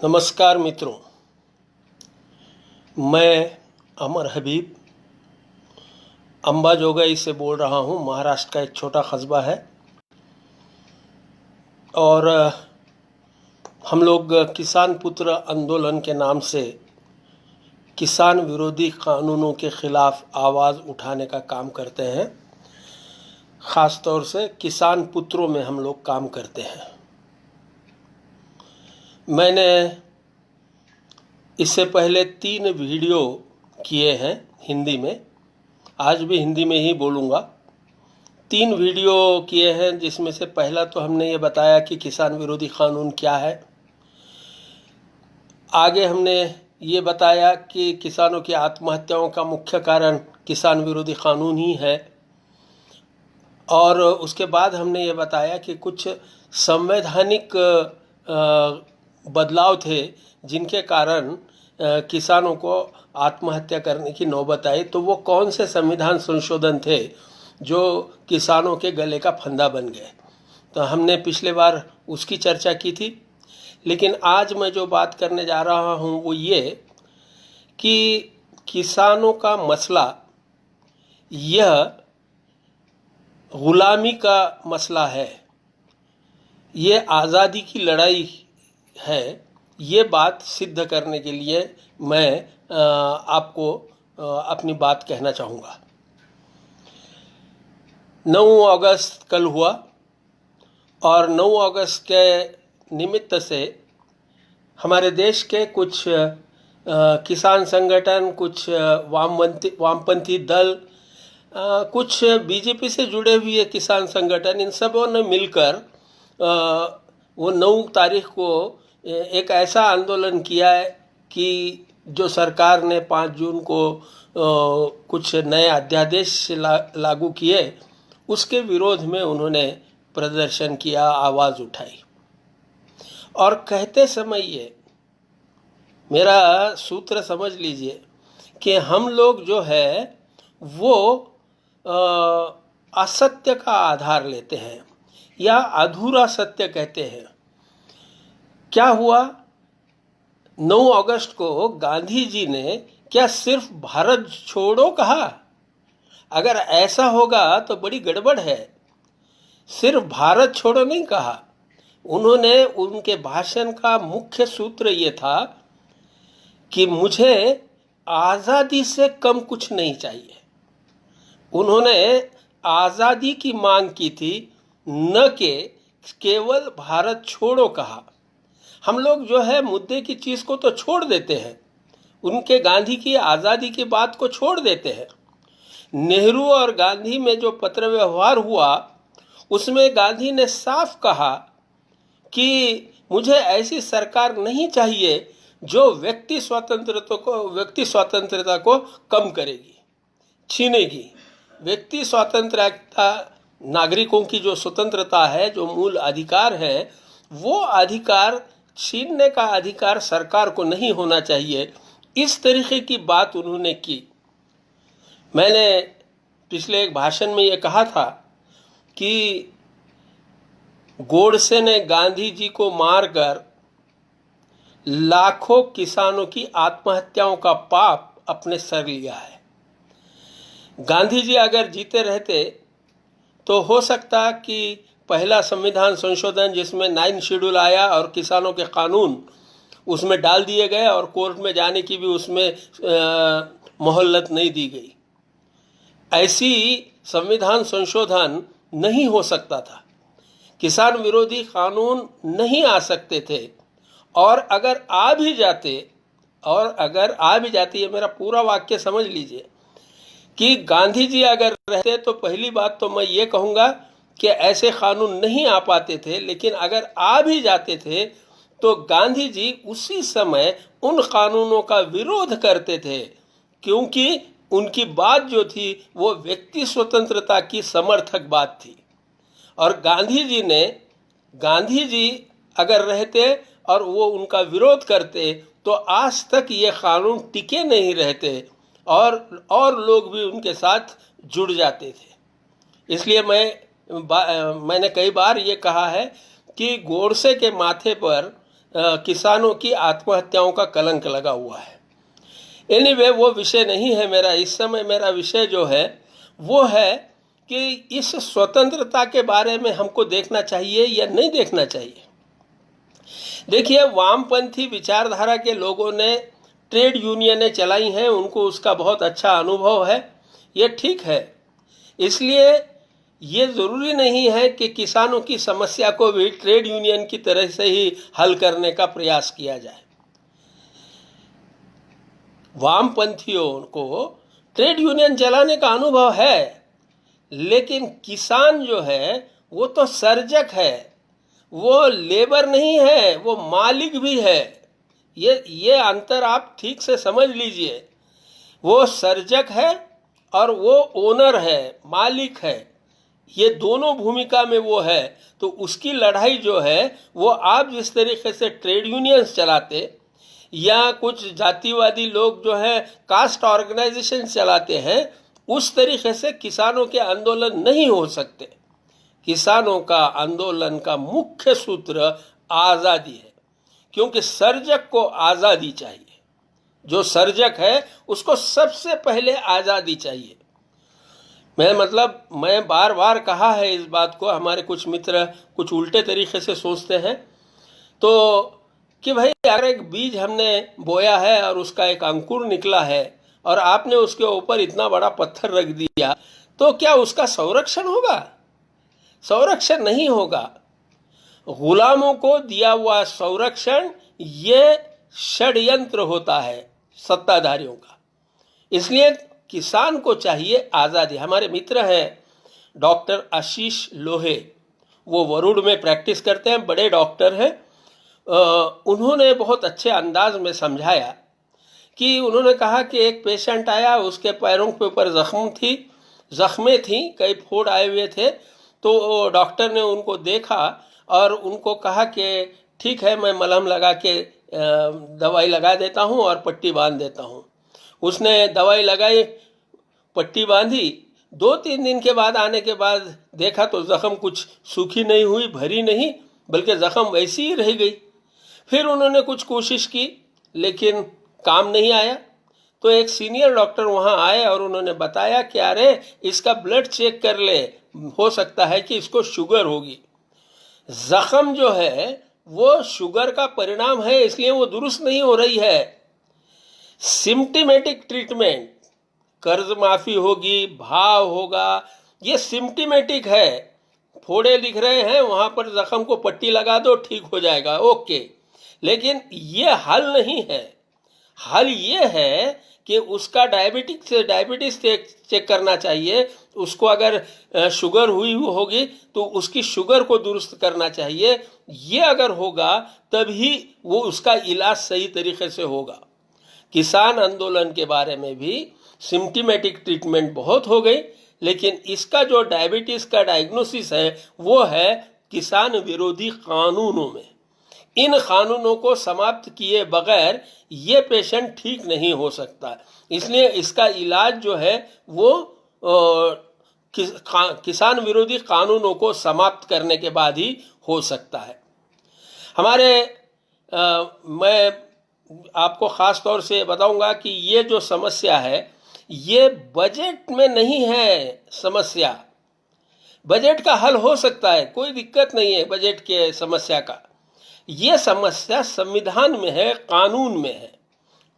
नमस्कार मित्रों, मैं अमर हबीब अंबाजोगाई से बोल रहा हूँ। महाराष्ट्र का एक छोटा कस्बा है और हम लोग किसान पुत्र आंदोलन के नाम से किसान विरोधी कानूनों के खिलाफ आवाज़ उठाने का काम करते हैं। ख़ास तौर से किसान पुत्रों में हम लोग काम करते हैं। मैंने इससे पहले 3 वीडियो किए हैं हिंदी में, आज भी हिंदी में ही बोलूँगा। 3 वीडियो किए हैं, जिसमें से पहला तो हमने ये बताया कि किसान विरोधी कानून क्या है। आगे हमने ये बताया कि किसानों की आत्महत्याओं का मुख्य कारण किसान विरोधी कानून ही है। और उसके बाद हमने ये बताया कि कुछ संवैधानिक बदलाव थे जिनके कारण किसानों को आत्महत्या करने की नौबत आई। तो वो कौन से संविधान संशोधन थे जो किसानों के गले का फंदा बन गए। तो हमने पिछले बार उसकी चर्चा की थी। लेकिन आज मैं जो बात करने जा रहा हूँ वो ये कि किसानों का मसला यह गुलामी का मसला है, ये आज़ादी की लड़ाई है। ये बात सिद्ध करने के लिए मैं आपको अपनी बात कहना चाहूँगा। 9 अगस्त कल हुआ और 9 अगस्त के निमित्त से हमारे देश के कुछ किसान संगठन, कुछ वामपंथी दल, कुछ बीजेपी से जुड़े हुए किसान संगठन, इन सबों ने मिलकर वो 9 तारीख को एक ऐसा आंदोलन किया है कि जो सरकार ने 5 जून को कुछ नए अध्यादेश लागू किए, उसके विरोध में उन्होंने प्रदर्शन किया, आवाज़ उठाई। और कहते समय ये मेरा सूत्र समझ लीजिए कि हम लोग जो है वो असत्य का आधार लेते हैं या अधूरा सत्य कहते हैं। क्या हुआ, 9 अगस्त को गांधी जी ने क्या सिर्फ भारत छोड़ो कहा? अगर ऐसा होगा तो बड़ी गड़बड़ है। सिर्फ भारत छोड़ो नहीं कहा, उन्होंने उनके भाषण का मुख्य सूत्र ये था कि मुझे आज़ादी से कम कुछ नहीं चाहिए। उन्होंने आज़ादी की मांग की थी, न कि केवल भारत छोड़ो कहा। हम लोग जो है मुद्दे की चीज़ को तो छोड़ देते हैं, उनके गांधी की आज़ादी की बात को छोड़ देते हैं। नेहरू और गांधी में जो पत्र व्यवहार हुआ उसमें गांधी ने साफ कहा कि मुझे ऐसी सरकार नहीं चाहिए जो व्यक्ति स्वतंत्रता को कम करेगी, छीनेगी। व्यक्ति स्वतंत्रता, नागरिकों की जो स्वतंत्रता है, जो मूल अधिकार है, वो अधिकार छीनने का अधिकार सरकार को नहीं होना चाहिए। इस तरीके की बात उन्होंने की। मैंने पिछले एक भाषण में ये कहा था कि गोडसे ने गांधी जी को मारकर लाखों किसानों की आत्महत्याओं का पाप अपने सर लिया है। गांधी जी अगर जीते रहते तो हो सकता कि पहला संविधान संशोधन जिसमें 9 शेड्यूल आया और किसानों के कानून उसमें डाल दिए गए और कोर्ट में जाने की भी उसमें मोहलत नहीं दी गई, ऐसी संविधान संशोधन नहीं हो सकता था। किसान विरोधी कानून नहीं आ सकते थे। और अगर आ भी जाते, ये मेरा पूरा वाक्य समझ लीजिए, कि गांधी जी अगर रहते तो पहली बात तो मैं ये कहूँगा कि ऐसे कानून नहीं आ पाते थे। लेकिन अगर आ भी जाते थे तो गांधी जी उसी समय उन कानूनों का विरोध करते थे, क्योंकि उनकी बात जो थी वो व्यक्ति स्वतंत्रता की समर्थक बात थी। और गांधी जी अगर रहते और वो उनका विरोध करते तो आज तक ये कानून टिके नहीं रहते और लोग भी उनके साथ जुड़ जाते थे। इसलिए मैंने कई बार ये कहा है कि गोडसे के माथे पर किसानों की आत्महत्याओं का कलंक लगा हुआ है। एनीवे, वो विषय नहीं है मेरा इस समय। मेरा विषय जो है वो है कि इस स्वतंत्रता के बारे में हमको देखना चाहिए या नहीं देखना चाहिए। देखिए, वामपंथी विचारधारा के लोगों ने ट्रेड यूनियनें चलाई हैं, उनको उसका बहुत अच्छा अनुभव है, ये ठीक है। इसलिए ये ज़रूरी नहीं है कि किसानों की समस्या को भी ट्रेड यूनियन की तरह से ही हल करने का प्रयास किया जाए। वामपंथियों को ट्रेड यूनियन चलाने का अनुभव है, लेकिन किसान जो है वो तो सर्जक है, वो लेबर नहीं है, वो मालिक भी है। ये अंतर आप ठीक से समझ लीजिए। वो सर्जक है और वो ओनर है, मालिक है। ये दोनों भूमिका में वो है। तो उसकी लड़ाई जो है वो आप जिस तरीके से ट्रेड यूनियंस चलाते या कुछ जातिवादी लोग जो है कास्ट ऑर्गेनाइजेशन चलाते हैं, उस तरीके से किसानों के आंदोलन नहीं हो सकते। किसानों का आंदोलन का मुख्य सूत्र आज़ादी है, क्योंकि सर्जक को आज़ादी चाहिए। जो सर्जक है उसको सबसे पहले आज़ादी चाहिए। मैं बार बार कहा है इस बात को। हमारे कुछ मित्र कुछ उल्टे तरीके से सोचते हैं तो कि भाई, अगर एक बीज हमने बोया है और उसका एक अंकुर निकला है और आपने उसके ऊपर इतना बड़ा पत्थर रख दिया, तो क्या उसका संरक्षण होगा? संरक्षण नहीं होगा। गुलामों को दिया हुआ संरक्षण ये षड्यंत्र होता है सत्ताधारियों का। इसलिए किसान को चाहिए आज़ादी। हमारे मित्र हैं डॉक्टर आशीष लोहे, वो वरुण में प्रैक्टिस करते हैं, बड़े डॉक्टर हैं। उन्होंने बहुत अच्छे अंदाज में समझाया कि उन्होंने कहा कि एक पेशेंट आया, उसके पैरों के ऊपर जख्में थी, कई फोड़ आए हुए थे। तो डॉक्टर ने उनको देखा और उनको कहा कि ठीक है, मैं मलहम लगा के दवाई लगा देता हूँ और पट्टी बांध देता हूँ। उसने दवाई लगाई, पट्टी बांधी। 2-3 दिन के बाद आने के बाद देखा तो जख्म कुछ सूखी नहीं हुई, भरी नहीं, बल्कि जख्म वैसी ही रह गई। फिर उन्होंने कुछ कोशिश की लेकिन काम नहीं आया। तो एक सीनियर डॉक्टर वहाँ आए और उन्होंने बताया कि अरे, इसका ब्लड चेक कर ले, हो सकता है कि इसको शुगर होगी। जख्म जो है वो शुगर का परिणाम है, इसलिए वो दुरुस्त नहीं हो रही है। सिम्प्टमेटिक ट्रीटमेंट, कर्ज माफी होगी, भाव होगा, ये सिम्प्टमेटिक है। फोड़े दिख रहे हैं, वहां पर जख्म को पट्टी लगा दो, ठीक हो जाएगा, ओके। लेकिन ये हल नहीं है। हल ये है कि उसका डायबिटीज चेक करना चाहिए। उसको अगर शुगर हुई होगी तो उसकी शुगर को दुरुस्त करना चाहिए। ये अगर होगा तभी वो उसका इलाज सही तरीके से होगा। किसान आंदोलन के बारे में भी सिम्प्टमेटिक ट्रीटमेंट बहुत हो गई, लेकिन इसका जो डायबिटीज का डायग्नोसिस है वो है किसान विरोधी कानूनों में। इन कानूनों को समाप्त किए बगैर ये पेशेंट ठीक नहीं हो सकता। इसलिए इसका इलाज जो है वो किसान विरोधी कानूनों को समाप्त करने के बाद ही हो सकता है। मैं आपको खास तौर से बताऊंगा कि ये जो समस्या है ये बजट में नहीं है। समस्या बजट का हल हो सकता है, कोई दिक्कत नहीं है बजट के समस्या का। ये समस्या संविधान में है, कानून में है,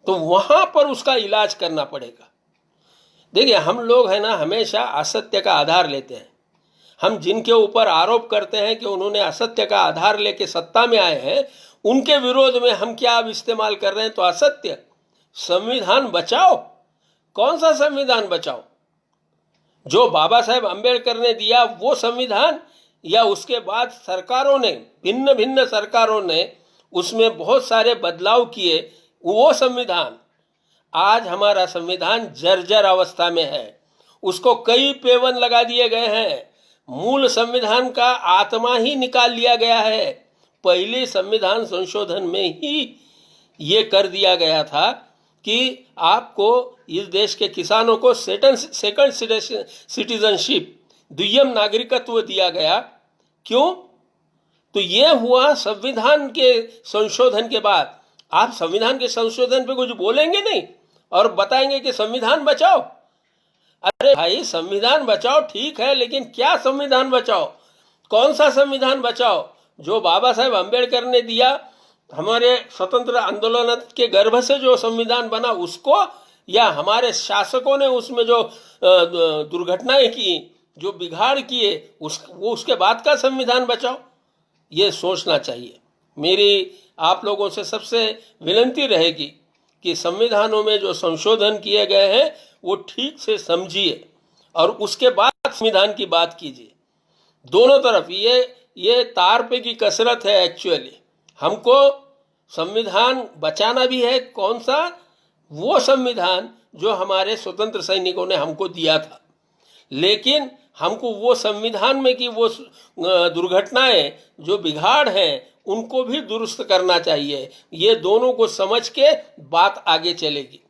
तो वहां पर उसका इलाज करना पड़ेगा। देखिए, हम लोग है ना, हमेशा असत्य का आधार लेते हैं। हम जिनके ऊपर आरोप करते हैं कि उन्होंने असत्य का आधार लेके सत्ता में आए हैं, उनके विरोध में हम क्या अब इस्तेमाल कर रहे हैं? तो असत्य। संविधान बचाओ। कौन सा संविधान बचाओ? जो बाबा साहेब अंबेडकर ने दिया वो संविधान, या उसके बाद सरकारों ने, भिन्न भिन्न सरकारों ने उसमें बहुत सारे बदलाव किए, वो संविधान? आज हमारा संविधान जर्जर अवस्था में है, उसको कई पेवन लगा दिए गए हैं। मूल संविधान का आत्मा ही निकाल लिया गया है। पहले संविधान संशोधन में ही ये कर दिया गया था कि आपको इस देश के किसानों को सेकंड सिटीजनशिप, द्वितीय नागरिकत्व दिया गया। क्यों? तो ये हुआ संविधान के संशोधन के बाद। आप संविधान के संशोधन पे कुछ बोलेंगे नहीं और बताएंगे कि संविधान बचाओ। अरे भाई, संविधान बचाओ ठीक है, लेकिन क्या संविधान बचाओ? कौन सा संविधान बचाओ? जो बाबा साहेब अम्बेडकर ने दिया, हमारे स्वतंत्र आंदोलन के गर्भ से जो संविधान बना उसको, या हमारे शासकों ने उसमें जो दुर्घटनाएं की, जो बिगाड़ किए, उसके बाद का संविधान बचाओ? ये सोचना चाहिए। मेरी आप लोगों से सबसे विनती रहेगी कि संविधानों में जो संशोधन किए गए हैं वो ठीक से समझिए और उसके बाद संविधान की बात कीजिए। दोनों तरफ ये तार पे की कसरत है। एक्चुअली हमको संविधान बचाना भी है। कौन सा? वो संविधान जो हमारे स्वतंत्र सैनिकों ने हमको दिया था, लेकिन हमको वो संविधान में की वो दुर्घटनाएं, जो बिगाड़ हैं, उनको भी दुरुस्त करना चाहिए। ये दोनों को समझ के बात आगे चलेगी।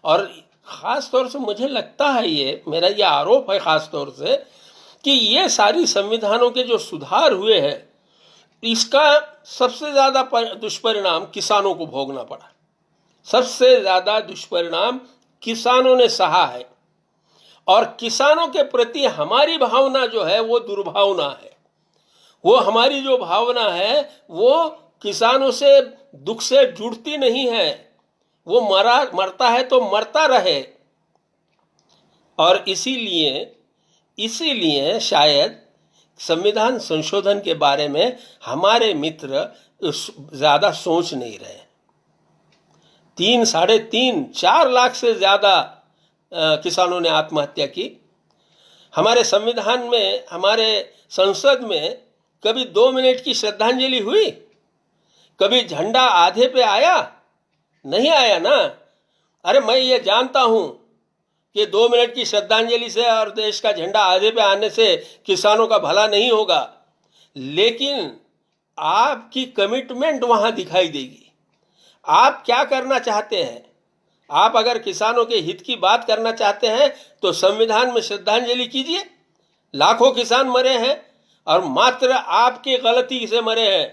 और ख़ास तौर से मुझे लगता है, ये मेरा ये आरोप है ख़ास तौर से, कि ये सारी संविधानों के जो सुधार हुए हैं, इसका सबसे ज़्यादा दुष्परिणाम किसानों को भोगना पड़ा। सबसे ज़्यादा दुष्परिणाम किसानों ने सहा है। और किसानों के प्रति हमारी भावना जो है वो दुर्भावना है। वो हमारी जो भावना है वो किसानों से दुख से जुड़ती नहीं है। वो मरता है तो मरता रहे। और इसीलिए शायद संविधान संशोधन के बारे में हमारे मित्र ज़्यादा सोच नहीं रहे। 3, 3.5, 4 लाख से ज़्यादा किसानों ने आत्महत्या की। हमारे संविधान में, हमारे संसद में कभी 2 मिनट की श्रद्धांजलि हुई? कभी झंडा आधे पे आया? नहीं आया ना। अरे मैं ये जानता हूं कि 2 मिनट की श्रद्धांजलि से और देश का झंडा आधे पे आने से किसानों का भला नहीं होगा, लेकिन आपकी कमिटमेंट वहां दिखाई देगी। आप क्या करना चाहते हैं? आप अगर किसानों के हित की बात करना चाहते हैं तो संविधान में श्रद्धांजलि कीजिए। लाखों किसान मरे हैं और मात्र आपकी गलती से मरे हैं।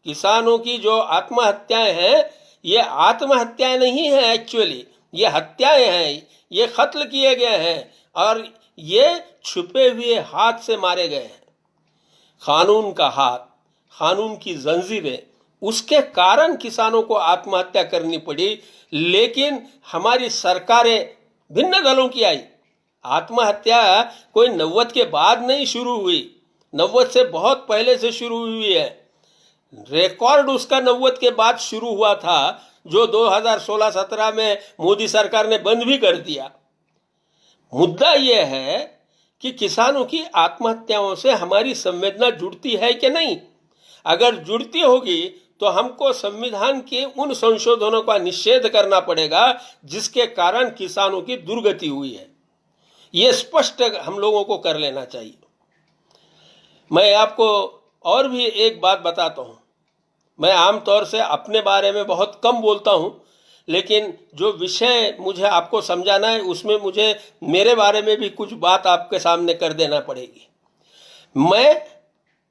किसानों की जो आत्महत्याएं हैं, ये आत्महत्याएं नहीं है, एक्चुअली ये हत्याएं हैं। ये कत्ल किए गए हैं और ये छुपे हुए हाथ से मारे गए हैं। कानून का हाथ, कानून की जंजीरें, उसके कारण किसानों को आत्महत्या करनी पड़ी। लेकिन हमारी सरकारें भिन्न दलों की आई। आत्महत्या कोई 90 के बाद नहीं शुरू हुई, 90 से बहुत पहले से शुरू हुई है। रिकॉर्ड उसका 90 के बाद शुरू हुआ था, जो 2016-17 में मोदी सरकार ने बंद भी कर दिया। मुद्दा यह है कि किसानों की आत्महत्याओं से हमारी संवेदना जुड़ती है कि नहीं। अगर जुड़ती होगी तो हमको संविधान के उन संशोधनों का निषेध करना पड़ेगा जिसके कारण किसानों की दुर्गति हुई है। ये स्पष्ट हम लोगों को कर लेना चाहिए। मैं आपको और भी एक बात बताता हूँ। मैं आमतौर से अपने बारे में बहुत कम बोलता हूँ, लेकिन जो विषय मुझे आपको समझाना है उसमें मुझे मेरे बारे में भी कुछ बात आपके सामने कर देना पड़ेगी।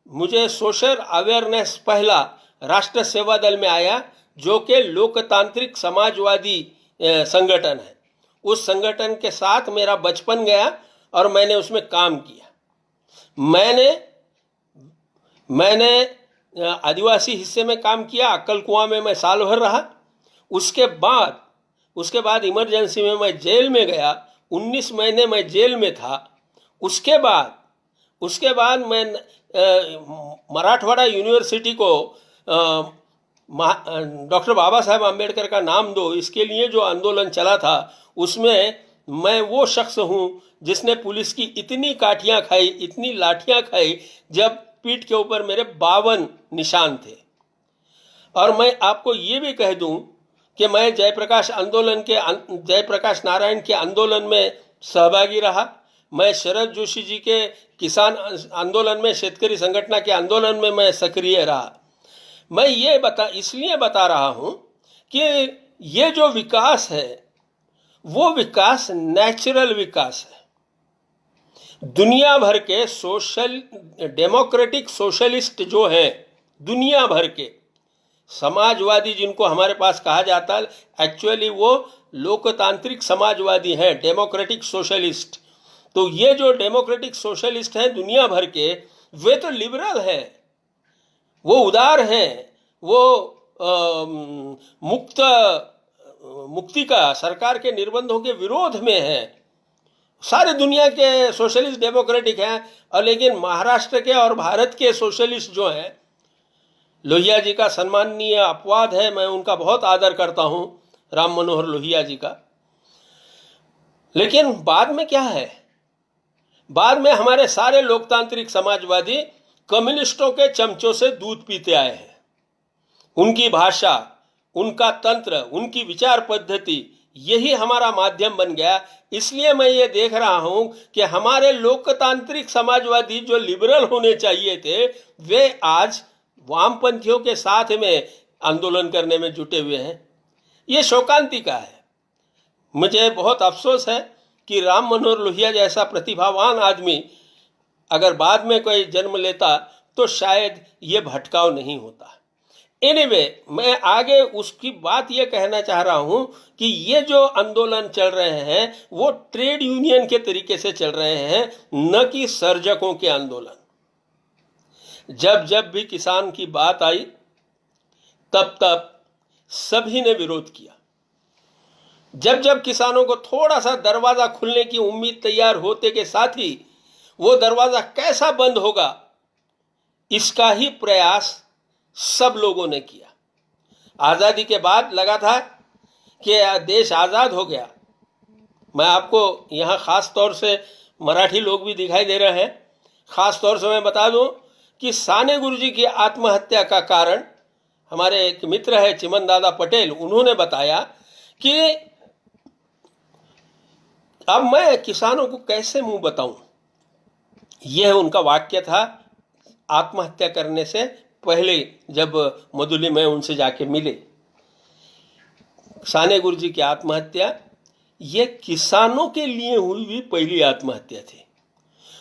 मुझे सोशल अवेयरनेस पहला राष्ट्र सेवा दल में आया, जो कि लोकतांत्रिक समाजवादी संगठन है। उस संगठन के साथ मेरा बचपन गया और मैंने उसमें काम किया। मैंने आदिवासी हिस्से में काम किया। अक्कल कुआं में मैं साल भर रहा। उसके बाद इमरजेंसी में मैं जेल में गया। 19 महीने मैं जेल में था। उसके बाद मैं मराठवाड़ा यूनिवर्सिटी को डॉक्टर बाबा साहेब आम्बेडकर का नाम दो, इसके लिए जो आंदोलन चला था, उसमें मैं वो शख्स हूँ जिसने पुलिस की इतनी काठियाँ खाई, इतनी लाठियाँ खाई, जब पीठ के ऊपर मेरे 52 निशान थे। और मैं आपको ये भी कह दूं कि मैं जयप्रकाश नारायण के आंदोलन में सहभागी रहा। मैं शरद जोशी जी के किसान आंदोलन में, शेतकरी संगठन के आंदोलन में मैं सक्रिय रहा। मैं ये इसलिए बता रहा हूं कि ये जो विकास है वो विकास नेचुरल विकास है। दुनिया भर के डेमोक्रेटिक सोशलिस्ट जो हैं, दुनिया भर के समाजवादी जिनको हमारे पास कहा जाता है, एक्चुअली वो लोकतांत्रिक समाजवादी हैं, डेमोक्रेटिक सोशलिस्ट। तो ये जो डेमोक्रेटिक सोशलिस्ट हैं दुनिया भर के, वे तो लिबरल हैं, वो उदार हैं, वो मुक्ति का सरकार के निर्बंधों के विरोध में है। सारे दुनिया के सोशलिस्ट डेमोक्रेटिक हैं। और लेकिन महाराष्ट्र के और भारत के सोशलिस्ट जो हैं, लोहिया जी का सम्माननीय अपवाद है, मैं उनका बहुत आदर करता हूं, राम मनोहर लोहिया जी का। लेकिन बाद में क्या है, बाद में हमारे सारे लोकतांत्रिक समाजवादी कम्युनिस्टों के चमचों से दूध पीते आए हैं। उनकी भाषा, उनका तंत्र, उनकी विचार पद्धति, यही हमारा माध्यम बन गया। इसलिए मैं ये देख रहा हूं कि हमारे लोकतांत्रिक समाजवादी जो लिबरल होने चाहिए थे, वे आज वामपंथियों के साथ में आंदोलन करने में जुटे हुए हैं। ये शोकांतिका है। मुझे बहुत अफसोस है कि राम मनोहर लोहिया जैसा प्रतिभावान आदमी अगर बाद में कोई जन्म लेता तो शायद ये भटकाव नहीं होता। एनीवे, मैं आगे उसकी बात ये कहना चाह रहा हूं कि ये जो आंदोलन चल रहे हैं वो ट्रेड यूनियन के तरीके से चल रहे हैं, न कि सर्जकों के आंदोलन। जब जब भी किसान की बात आई तब तब सभी ने विरोध किया। जब जब किसानों को थोड़ा सा दरवाजा खुलने की उम्मीद तैयार होते के साथ ही वो दरवाजा कैसा बंद होगा, इसका ही प्रयास सब लोगों ने किया। आजादी के बाद लगा था कि देश आजाद हो गया। मैं आपको यहां खास तौर से मराठी लोग भी दिखाई दे रहे हैं। खास तौर से मैं बता दूं कि साने गुरुजी की आत्महत्या का कारण हमारे एक मित्र है चिमन दादा पटेल, उन्होंने बताया कि अब मैं किसानों को कैसे मुंह बताऊं। यह उनका वाक्य था आत्महत्या करने से पहले, जब मधुली में उनसे जाके मिले। साने गुरुजी की आत्महत्या ये किसानों के लिए हुई भी पहली आत्महत्या थी।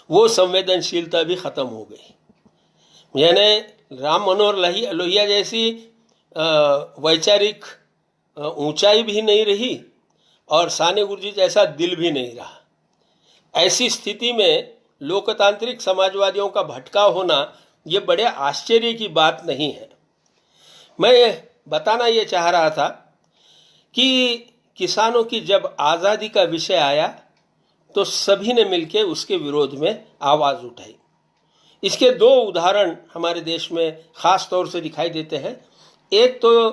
वो संवेदनशीलता भी खत्म हो गई। यानी राम मनोहर लोहिया जैसी वैचारिक ऊंचाई भी नहीं रही और साने गुरुजी जैसा दिल भी नहीं रहा। ऐसी स्थिति में लोकतांत्रिक समाजवादियों का भटकाव होना ये बड़े आश्चर्य की बात नहीं है। मैं बताना ये चाह रहा था कि किसानों की जब आज़ादी का विषय आया तो सभी ने मिलकर उसके विरोध में आवाज़ उठाई। इसके दो उदाहरण हमारे देश में खास तौर से दिखाई देते हैं। एक तो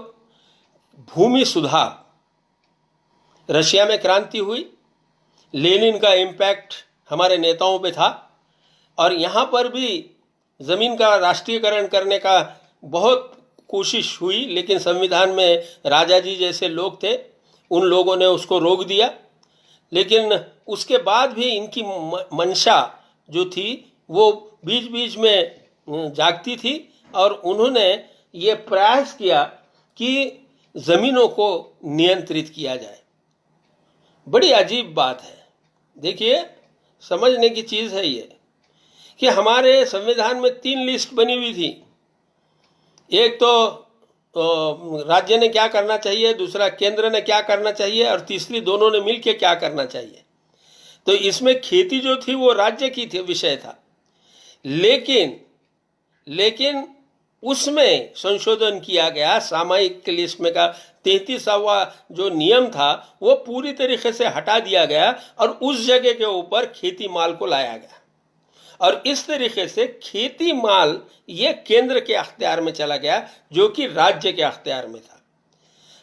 भूमि सुधार, रशिया में क्रांति हुई, लेनिन का इम्पैक्ट हमारे नेताओं पे था और यहाँ पर भी ज़मीन का राष्ट्रीयकरण करने का बहुत कोशिश हुई, लेकिन संविधान में राजा जी जैसे लोग थे, उन लोगों ने उसको रोक दिया। लेकिन उसके बाद भी इनकी मंशा जो थी वो बीच बीच में जागती थी और उन्होंने ये प्रयास किया कि ज़मीनों को नियंत्रित किया जाए। बड़ी अजीब बात है। देखिए, समझने की चीज़ है ये कि हमारे संविधान में 3 लिस्ट बनी हुई थी। एक तो राज्य ने क्या करना चाहिए, दूसरा केंद्र ने क्या करना चाहिए और तीसरी दोनों ने मिलकर क्या करना चाहिए। तो इसमें खेती जो थी वो राज्य की थी, विषय था। लेकिन उसमें संशोधन किया गया। सामयिक लिस्ट में का 33वां जो नियम था वो पूरी तरीके से हटा दिया गया और उस जगह के ऊपर खेती माल को लाया गया और इस तरीके से खेती माल ये केंद्र के अख्तियार में चला गया जो कि राज्य के अख्तियार में था।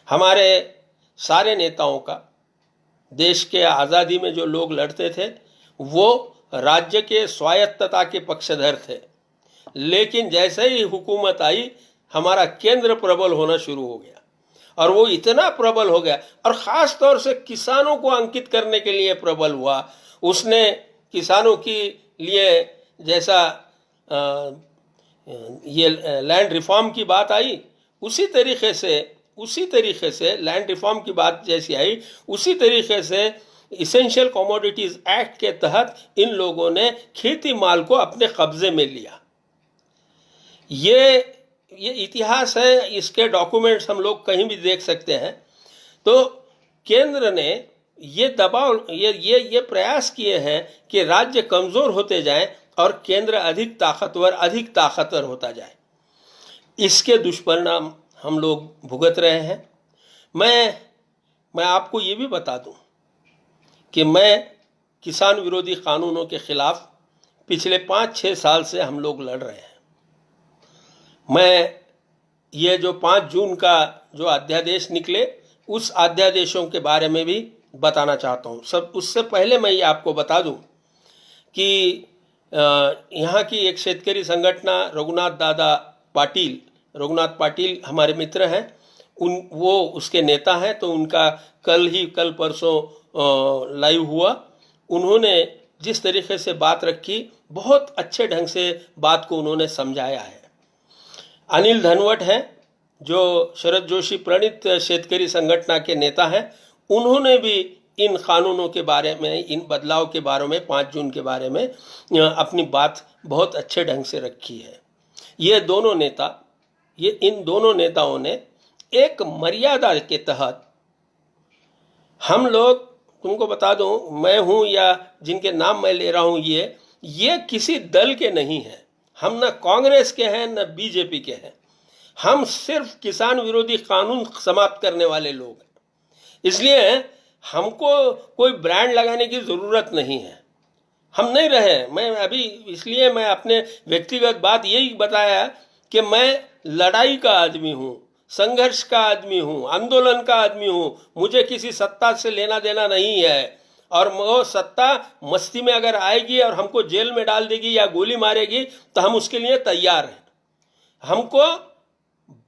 हमारे सारे नेताओं का देश के आज़ादी में जो लोग लड़ते थे वो राज्य के स्वायत्तता के पक्षधर थे, लेकिन जैसे ही हुकूमत आई हमारा केंद्र प्रबल होना शुरू हो गया और वो इतना प्रबल हो गया और ख़ास तौर से किसानों को अंकित करने के लिए प्रबल हुआ। उसने किसानों के लिए जैसा ये लैंड रिफॉर्म की बात आई उसी तरीके से लैंड रिफॉर्म की बात जैसी आई उसी तरीके से इसेंशियल कमोडिटीज़ एक्ट के तहत इन लोगों ने खेती माल को अपने कब्जे में लिया। ये ये इतिहास है, इसके डॉक्यूमेंट्स हम लोग कहीं भी देख सकते हैं। तो केंद्र ने ये दबाव, ये प्रयास किए हैं कि राज्य कमजोर होते जाएं और केंद्र अधिक ताकतवर होता जाए। इसके दुष्परिणाम हम लोग भुगत रहे हैं। मैं आपको ये भी बता दूं कि मैं किसान विरोधी कानूनों के खिलाफ पिछले 5-6 साल से हम लोग लड़ रहे हैं। मैं ये जो 5 जून का जो अध्यादेश निकले, उस अध्यादेशों के बारे में भी बताना चाहता हूँ। सब उससे पहले मैं ये आपको बता दूं कि यहाँ की एक शेतकरी संगठना रघुनाथ पाटिल हमारे मित्र हैं, वो उसके नेता हैं। तो उनका कल परसों लाइव हुआ। उन्होंने जिस तरीके से बात रखी, बहुत अच्छे ढंग से बात को उन्होंने समझाया है। अनिल धनवट हैं, जो शरद जोशी प्रणीत शेतकरी संगठना के नेता हैं, उन्होंने भी इन कानूनों के बारे में, इन बदलाव के बारे में, 5 जून के बारे में अपनी बात बहुत अच्छे ढंग से रखी है। इन दोनों नेताओं ने एक मर्यादा के तहत, हम लोग, तुमको बता दूं, मैं हूं या जिनके नाम मैं ले रहा हूं, ये किसी दल के नहीं हैं। हम न कांग्रेस के हैं न बीजेपी के हैं। हम सिर्फ किसान विरोधी कानून समाप्त करने वाले लोग हैं। इसलिए हमको कोई ब्रांड लगाने की ज़रूरत नहीं है। हम नहीं रहे। इसलिए मैं अपने व्यक्तिगत बात यही बताया कि मैं लड़ाई का आदमी हूँ, संघर्ष का आदमी हूँ, आंदोलन का आदमी हूँ। मुझे किसी सत्ता से लेना देना नहीं है। और वो सत्ता मस्ती में अगर आएगी और हमको जेल में डाल देगी या गोली मारेगी तो हम उसके लिए तैयार हैं। हमको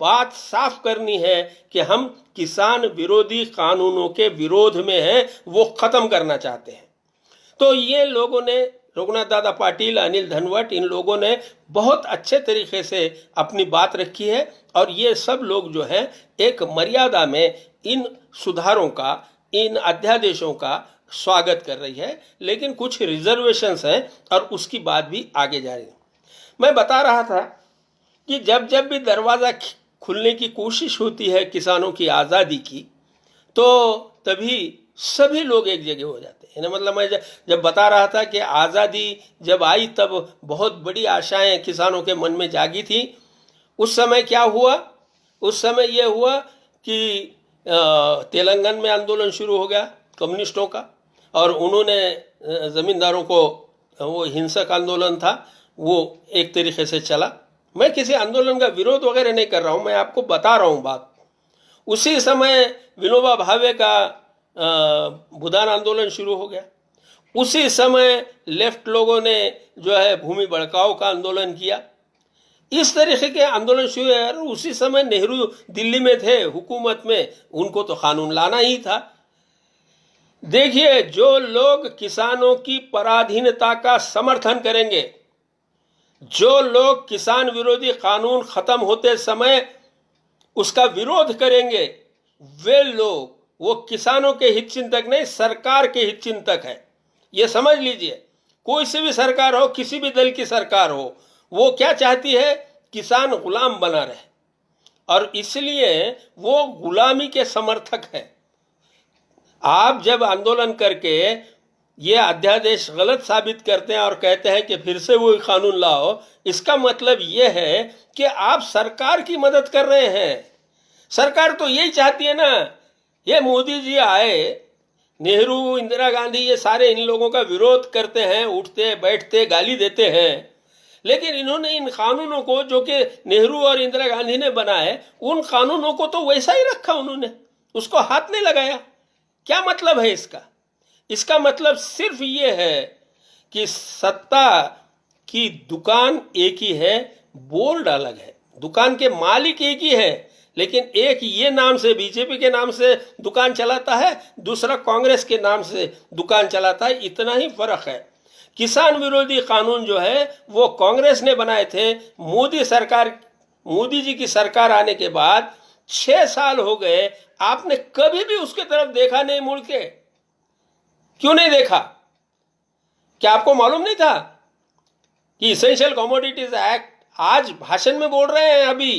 बात साफ करनी है कि हम किसान विरोधी कानूनों के विरोध में हैं, वो खत्म करना चाहते हैं। तो ये लोगों ने, रघुनाथ दादा पाटिल, अनिल धनवट, इन लोगों ने बहुत अच्छे तरीके से अपनी बात रखी है। और ये सब लोग जो है एक मर्यादा में इन सुधारों का, इन अध्यादेशों का स्वागत कर रही है, लेकिन कुछ रिजर्वेशंस हैं और उसकी बात भी आगे जा रही है। मैं बता रहा था कि जब जब भी दरवाज़ा खुलने की कोशिश होती है किसानों की आज़ादी की, तो तभी सभी लोग एक जगह हो जाते हैं। मतलब मैं जब बता रहा था कि आज़ादी जब आई तब बहुत बड़ी आशाएं किसानों के मन में जागी थी। उस समय क्या हुआ? उस समय यह हुआ कि तेलंगाना में आंदोलन शुरू हो गया कम्युनिस्टों का, और उन्होंने ज़मींदारों को, वो हिंसक आंदोलन था, वो एक तरीके से चला। मैं किसी आंदोलन का विरोध वगैरह नहीं कर रहा हूँ, मैं आपको बता रहा हूँ बात। उसी समय विनोबा भावे का भूदान आंदोलन शुरू हो गया। उसी समय लेफ्ट लोगों ने जो है भूमि भड़काऊ का आंदोलन किया। इस तरीके के आंदोलन शुरू है। उसी समय नेहरू दिल्ली में थे हुकूमत में, उनको तो कानून लाना ही था। देखिए, जो लोग किसानों की पराधीनता का समर्थन करेंगे, जो लोग किसान विरोधी कानून खत्म होते समय उसका विरोध करेंगे, वे लोग, वो किसानों के हित चिंतक नहीं, सरकार के हित चिंतक है। ये समझ लीजिए। कोई सी भी सरकार हो, किसी भी दल की सरकार हो, वो क्या चाहती है? किसान गुलाम बना रहे, और इसलिए वो गुलामी के समर्थक है। आप जब आंदोलन करके ये अध्यादेश गलत साबित करते हैं और कहते हैं कि फिर से वो कानून लाओ, इसका मतलब ये है कि आप सरकार की मदद कर रहे हैं। सरकार तो यही चाहती है ना। ये मोदी जी आए, नेहरू, इंदिरा गांधी, ये सारे इन लोगों का विरोध करते हैं, उठते बैठते गाली देते हैं, लेकिन इन्होंने इन कानूनों को, जो कि नेहरू और इंदिरा गांधी ने बनाए, उन कानूनों को तो वैसा ही रखा। उन्होंने उसको हाथ नहीं लगाया। क्या मतलब है इसका? इसका मतलब सिर्फ ये है कि सत्ता की दुकान एक ही है, बोर्ड अलग है। दुकान के मालिक एक ही है, लेकिन एक ये नाम से, बीजेपी के नाम से दुकान चलाता है, दूसरा कांग्रेस के नाम से दुकान चलाता है। इतना ही फर्क है। किसान विरोधी कानून जो है वो कांग्रेस ने बनाए थे। मोदी जी की सरकार आने के बाद 6 साल हो गए, आपने कभी भी उसके तरफ देखा नहीं मुड़ के। क्यों नहीं देखा? क्या आपको मालूम नहीं था कि इसेंशियल कमोडिटीज एक्ट, आज भाषण में बोल रहे हैं अभी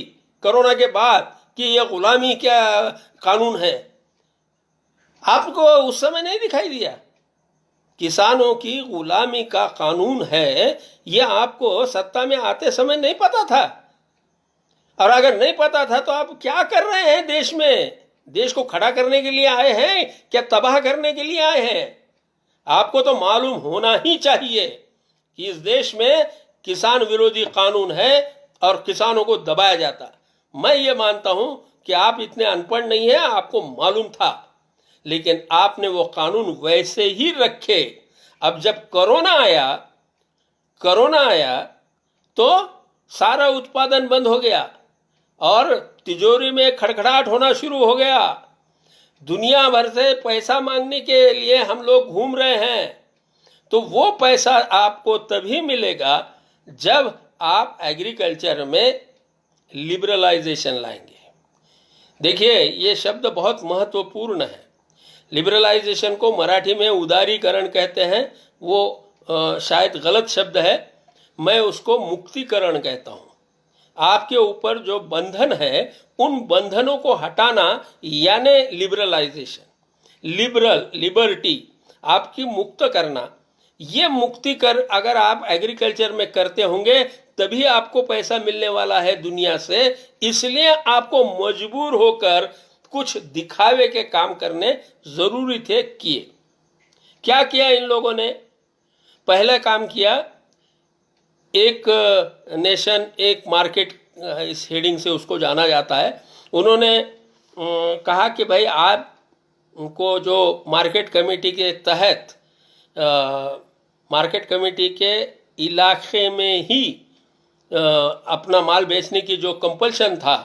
कोरोना के बाद कि ये गुलामी क्या कानून है? आपको उस समय नहीं दिखाई दिया? किसानों की गुलामी का कानून है, ये आपको सत्ता में आते समय नहीं पता था? और अगर नहीं पता था तो आप क्या कर रहे हैं देश में? देश को खड़ा करने के लिए आए हैं क्या तबाह करने के लिए आए हैं? आपको तो मालूम होना ही चाहिए कि इस देश में किसान विरोधी कानून है और किसानों को दबाया जाता। मैं ये मानता हूं कि आप इतने अनपढ़ नहीं हैं, आपको मालूम था, लेकिन आपने वो कानून वैसे ही रखे। अब जब कोरोना आया तो सारा उत्पादन बंद हो गया और तिजोरी में खड़खड़ाहट होना शुरू हो गया। दुनिया भर से पैसा मांगने के लिए हम लोग घूम रहे हैं। तो वो पैसा आपको तभी मिलेगा जब आप एग्रीकल्चर में लिबरलाइजेशन लाएंगे। देखिए, ये शब्द बहुत महत्वपूर्ण है। लिबरलाइजेशन को मराठी में उदारीकरण कहते हैं, वो शायद गलत शब्द है, मैं उसको मुक्तिकरण कहता हूँ। आपके ऊपर जो बंधन है उन बंधनों को हटाना यानी लिबरलाइजेशन, लिबर्टी आपकी मुक्त करना। ये मुक्ति कर अगर आप एग्रीकल्चर में करते होंगे तभी आपको पैसा मिलने वाला है दुनिया से। इसलिए आपको मजबूर होकर कुछ दिखावे के काम करने जरूरी थे, किए। क्या किया इन लोगों ने? पहला काम किया, एक नेशन एक मार्केट, इस हेडिंग से उसको जाना जाता है। उन्होंने कहा कि भाई आपको जो मार्केट कमेटी के तहत मार्केट कमेटी के इलाके में ही अपना माल बेचने की जो कंपल्शन था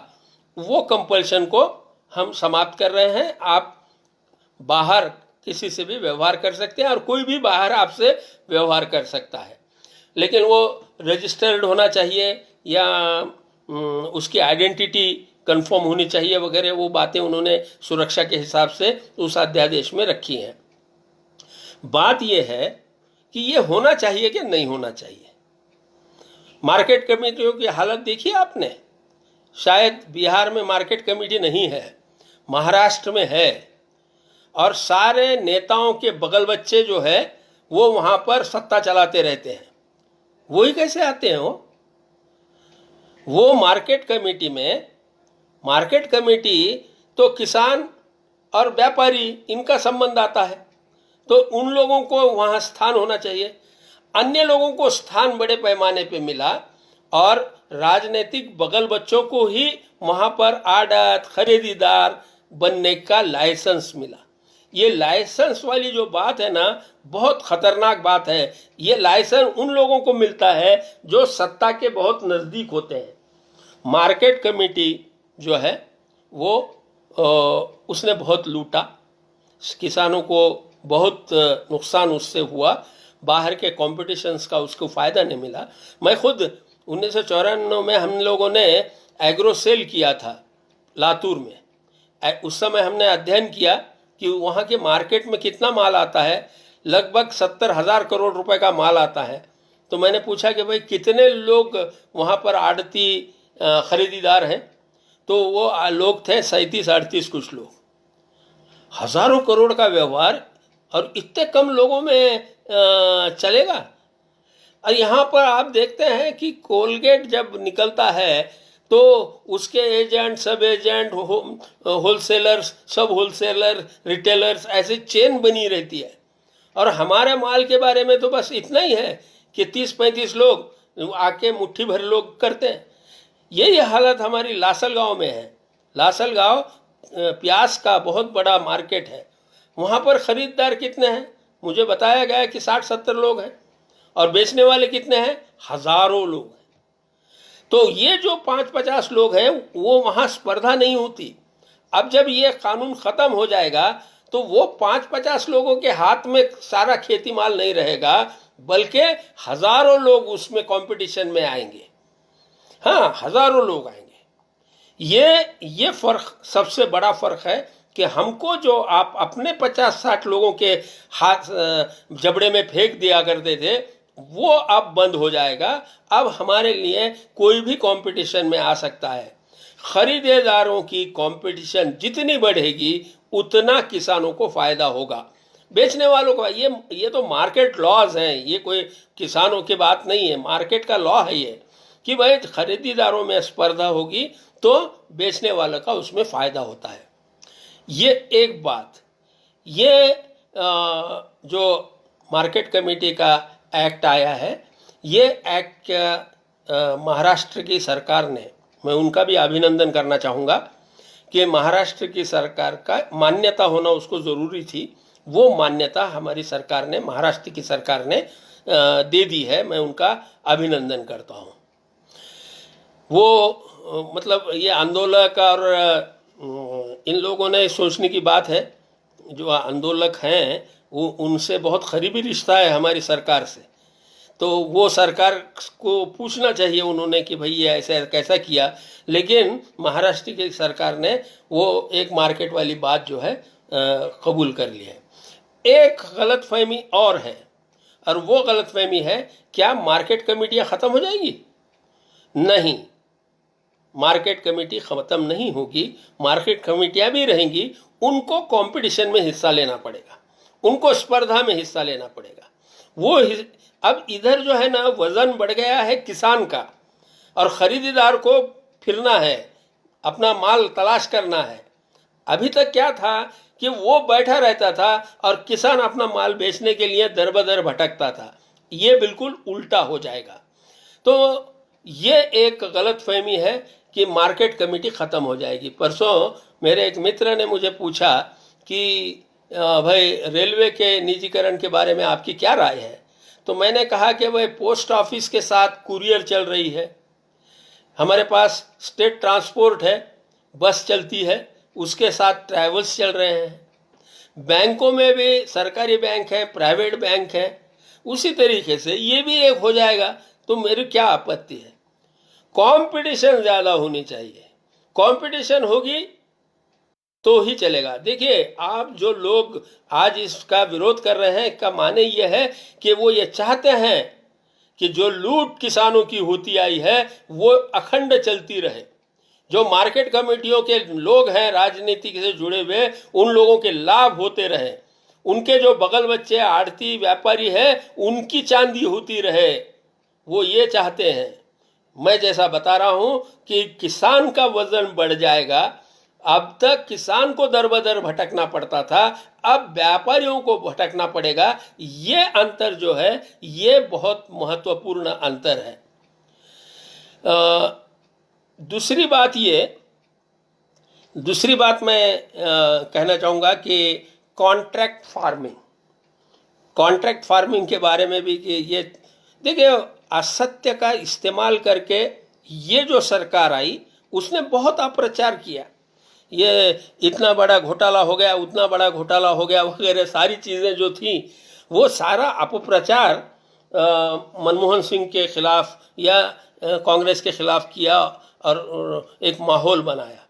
वो कंपल्शन को हम समाप्त कर रहे हैं। आप बाहर किसी से भी व्यवहार कर सकते हैं और कोई भी बाहर आपसे व्यवहार कर सकता है, लेकिन वो रजिस्टर्ड होना चाहिए या उसकी आइडेंटिटी कंफर्म होनी चाहिए वगैरह। वो बातें उन्होंने सुरक्षा के हिसाब से उस अध्यादेश में रखी हैं। बात यह है कि ये होना चाहिए कि नहीं होना चाहिए। मार्केट कमेटियों की हालत देखी आपने? शायद बिहार में मार्केट कमेटी नहीं है, महाराष्ट्र में है, और सारे नेताओं के बगल बच्चे जो है वो वहां पर सत्ता चलाते रहते हैं। वही कैसे आते हैं? वो मार्केट कमेटी में, मार्केट कमेटी तो किसान और व्यापारी इनका संबंध आता है, तो उन लोगों को वहां स्थान होना चाहिए। अन्य लोगों को स्थान बड़े पैमाने पे मिला और राजनीतिक बगल बच्चों को ही वहां पर आड़त खरीदार बनने का लाइसेंस मिला। ये लाइसेंस वाली जो बात है ना, बहुत खतरनाक बात है। ये लाइसेंस उन लोगों को मिलता है जो सत्ता के बहुत नजदीक होते हैं। मार्केट कमेटी जो है वो उसने बहुत लूटा, किसानों को बहुत नुकसान उससे हुआ, बाहर के कॉम्पिटिशन्स का उसको फ़ायदा नहीं मिला। मैं खुद 1994 में हम लोगों ने एग्रो सेल किया था लातूर में। उस समय हमने अध्ययन किया कि वहाँ के मार्केट में कितना माल आता है। लगभग 70,000 करोड़ रुपए का माल आता है। तो मैंने पूछा कि भाई कितने लोग वहाँ पर आड़ती खरीदार हैं? तो वो लोग थे 37-38 कुछ लोग। हजारों करोड़ का व्यवहार और इतने कम लोगों में चलेगा। और यहाँ पर आप देखते हैं कि कोलगेट जब निकलता है तो उसके एजेंट, सब एजेंट, होलसेलर्स, सब होलसेलर, रिटेलर्स, ऐसे चेन बनी रहती है। और हमारे माल के बारे में तो बस इतना ही है कि 30-35 लोग आके मुट्ठी भर लोग करते हैं। यही हालत हमारी लासल गांव में है। लासल गांव प्याज का बहुत बड़ा मार्केट है। वहाँ पर खरीदार कितने हैं? मुझे बताया गया कि 60-70 लोग हैं, और बेचने वाले कितने हैं? हजारों लोग हैं। तो ये जो 5-50 लोग हैं वो वहाँ स्पर्धा नहीं होती। अब जब ये कानून खत्म हो जाएगा तो वो 5-50 लोगों के हाथ में सारा खेती माल नहीं रहेगा, बल्कि हजारों लोग उसमें कंपटीशन में आएंगे। हाँ, हजारों लोग आएंगे। ये फर्क, सबसे बड़ा फर्क है कि हमको जो आप अपने 50-60 लोगों के हाथ जबड़े में फेंक दिया करते थे वो अब बंद हो जाएगा। अब हमारे लिए कोई भी कंपटीशन में आ सकता है। खरीदेदारों की कंपटीशन जितनी बढ़ेगी उतना किसानों को फायदा होगा, बेचने वालों को। ये तो मार्केट लॉज हैं, ये कोई किसानों की बात नहीं है, मार्केट का लॉ है ये कि भाई खरीदारों में स्पर्धा होगी तो बेचने वाले का उसमें फायदा होता है। ये एक बात। ये जो मार्केट कमेटी का एक्ट आया है, ये एक्ट महाराष्ट्र की सरकार ने, मैं उनका भी अभिनंदन करना चाहूँगा कि महाराष्ट्र की सरकार का मान्यता होना उसको ज़रूरी थी, वो मान्यता हमारी सरकार ने, महाराष्ट्र की सरकार ने दे दी है। मैं उनका अभिनंदन करता हूँ। वो मतलब ये आंदोलक और इन लोगों ने सोचने की बात है, जो आंदोलक हैं वो उनसे बहुत करीबी रिश्ता है हमारी सरकार से, तो वो सरकार को पूछना चाहिए उन्होंने कि भाई ये ऐसा कैसा किया। लेकिन महाराष्ट्र की सरकार ने वो एक मार्केट वाली बात जो है कबूल कर ली है। एक गलतफहमी और है, और वो गलतफहमी है, क्या मार्केट कमेटियाँ ख़त्म हो जाएंगी? नहीं, मार्केट कमेटी ख़त्म नहीं होगी, मार्केट कमेटियाँ भी रहेंगी। उनको कंपटीशन में हिस्सा लेना पड़ेगा, उनको स्पर्धा में हिस्सा लेना पड़ेगा। वो अब इधर जो है ना वज़न बढ़ गया है किसान का, और ख़रीदार को फिरना है, अपना माल तलाश करना है। अभी तक क्या था कि वो बैठा रहता था और किसान अपना माल बेचने के लिए दर बदर भटकता था। ये बिल्कुल उल्टा हो जाएगा। तो ये एक गलतफहमी है कि मार्केट कमेटी ख़त्म हो जाएगी। परसों मेरे एक मित्र ने मुझे पूछा कि भाई रेलवे के निजीकरण के बारे में आपकी क्या राय है? तो मैंने कहा कि भाई पोस्ट ऑफिस के साथ कुरियर चल रही है, हमारे पास स्टेट ट्रांसपोर्ट है, बस चलती है, उसके साथ ट्रैवल्स चल रहे हैं, बैंकों में भी सरकारी बैंक है, प्राइवेट बैंक है, उसी तरीके से ये भी एक हो जाएगा। तो मेरी क्या आपत्ति है? कंपटीशन ज़्यादा होनी चाहिए, कंपटीशन होगी तो ही चलेगा। देखिए, आप जो लोग आज इसका विरोध कर रहे हैं, इसका माने ये है कि वो ये चाहते हैं कि जो लूट किसानों की होती आई है वो अखंड चलती रहे। जो मार्केट कमेटियों के लोग हैं राजनीति से जुड़े हुए, उन लोगों के लाभ होते रहे, उनके जो बगल बच्चे आड़ती व्यापारी हैं उनकी चांदी होती रहे, वो ये चाहते हैं। मैं जैसा बता रहा हूं कि किसान का वजन बढ़ जाएगा। अब तक किसान को दर बदर भटकना पड़ता था, अब व्यापारियों को भटकना पड़ेगा। ये अंतर जो है ये बहुत महत्वपूर्ण अंतर है। दूसरी बात मैं कहना चाहूँगा कि कॉन्ट्रैक्ट फार्मिंग के बारे में भी कि ये देखिए, असत्य का इस्तेमाल करके ये जो सरकार आई उसने बहुत अप्रचार किया। ये इतना बड़ा घोटाला हो गया, उतना बड़ा घोटाला हो गया वगैरह सारी चीज़ें जो थी, वो सारा अपप्रचार मनमोहन सिंह के खिलाफ या कांग्रेस के खिलाफ किया और एक माहौल बनाया।